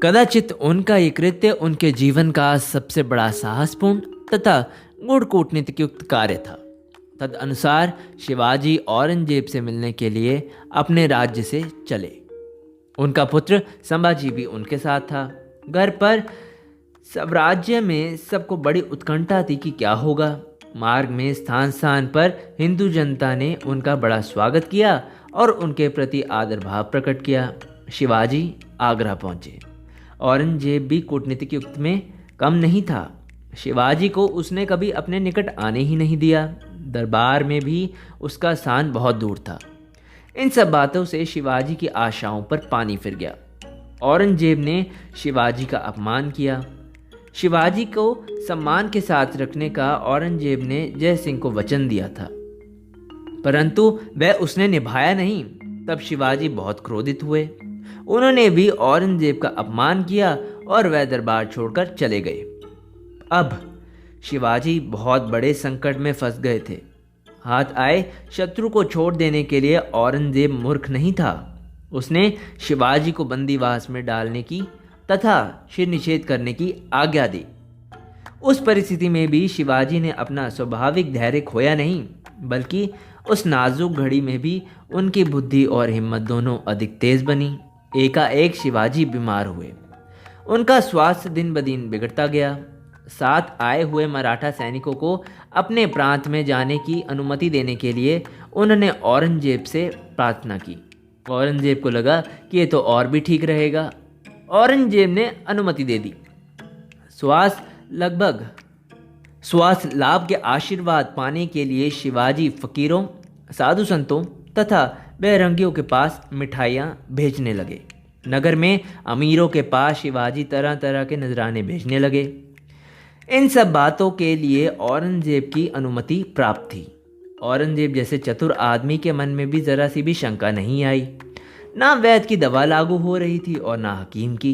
कदाचित उनका ये कृत्य उनके जीवन का सबसे बड़ा साहसपूर्ण तथा गूढ़ कूटनीतिक युक्त कार्य था। तदनुसार शिवाजी औरंगजेब से मिलने के लिए अपने राज्य से चले। उनका पुत्र संभाजी भी उनके साथ था। घर पर सब राज्य में सबको बड़ी उत्कंठा थी कि क्या होगा। मार्ग में स्थान स्थान पर हिंदू जनता ने उनका बड़ा स्वागत किया और उनके प्रति आदर भाव प्रकट किया। शिवाजी आगरा पहुंचे। औरंगजेब भी कूटनीतिक युक्त में कम नहीं था। शिवाजी को उसने कभी अपने निकट आने ही नहीं दिया। दरबार में भी उसका स्थान बहुत दूर था। इन सब बातों से शिवाजी की आशाओं पर पानी फिर गया। औरंगजेब ने शिवाजी का अपमान किया। शिवाजी को सम्मान के साथ रखने का औरंगजेब ने जय सिंह को वचन दिया था, परंतु वह उसने निभाया नहीं। तब शिवाजी बहुत क्रोधित हुए। उन्होंने भी औरंगजेब का अपमान किया और वह दरबार छोड़कर चले गए। अब शिवाजी बहुत बड़े संकट में फंस गए थे। हाथ आए शत्रु को छोड़ देने के लिए औरंगजेब मूर्ख नहीं था। उसने शिवाजी को बंदीवास में डालने की तथा शिर निषेध करने की आज्ञा दी। उस परिस्थिति में भी शिवाजी ने अपना स्वाभाविक धैर्य खोया नहीं, बल्कि उस नाजुक घड़ी में भी उनकी बुद्धि और हिम्मत दोनों अधिक तेज बनी। एकाएक शिवाजी बीमार हुए। उनका स्वास्थ्य दिन ब दिन बिगड़ता गया। साथ आए हुए मराठा सैनिकों को अपने प्रांत में जाने की अनुमति देने के लिए उन्होंने औरंगजेब से प्रार्थना की। औरंगजेब को लगा कि ये तो और भी ठीक रहेगा। औरंगजेब ने अनुमति दे दी। स्वास्थ्य लाभ के आशीर्वाद पाने के लिए शिवाजी फकीरों, साधु संतों तथा बैरंगियों के पास मिठाइयाँ भेजने लगे। नगर में अमीरों के पास शिवाजी तरह तरह के नजराने भेजने लगे। इन सब बातों के लिए औरंगजेब की अनुमति प्राप्त थी। औरंगजेब जैसे चतुर आदमी के मन में भी जरा सी भी शंका नहीं आई। ना वैद्य की दवा लागू हो रही थी और ना हकीम की।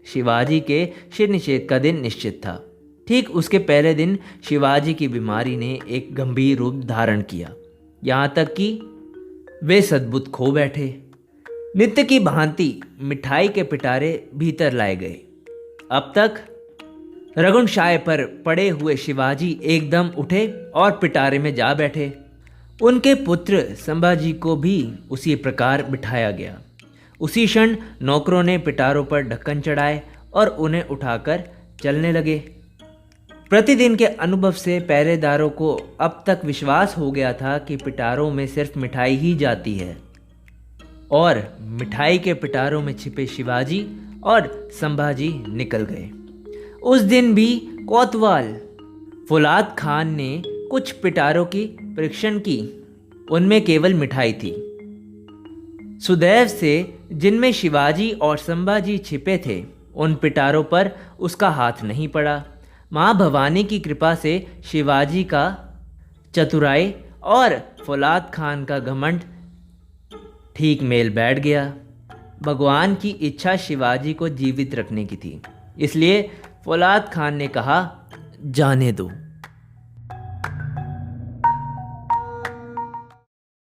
शिवाजी के शिर निषेध का दिन निश्चित था। ठीक उसके पहले दिन शिवाजी की बीमारी ने एक गंभीर रूप धारण किया, यहाँ तक कि वे सद्बुद्ध खो बैठे। नित्य की भांति मिठाई के पिटारे भीतर लाए गए। अब तक रघुनशाय पर पड़े हुए शिवाजी एकदम उठे और पिटारे में जा बैठे। उनके पुत्र संभाजी को भी उसी प्रकार बिठाया गया। उसी क्षण नौकरों ने पिटारों पर ढक्कन चढ़ाए और उन्हें उठाकर चलने लगे। प्रतिदिन के अनुभव से पहरेदारों को अब तक विश्वास हो गया था कि पिटारों में सिर्फ मिठाई ही जाती है, और मिठाई के पिटारों में छिपे शिवाजी और संभाजी निकल गए। उस दिन भी कोतवाल फौलाद खान ने कुछ पिटारों की परीक्षण की। उनमें केवल मिठाई थी। सुदैव से जिनमें शिवाजी और संभाजी छिपे थे, उन पिटारों पर उसका हाथ नहीं पड़ा। माँ भवानी की कृपा से शिवाजी का चतुराई और फौलाद खान का घमंड ठीक मेल बैठ गया। भगवान की इच्छा शिवाजी को जीवित रखने की थी, इसलिए फौलाद खान ने कहा, जाने दो।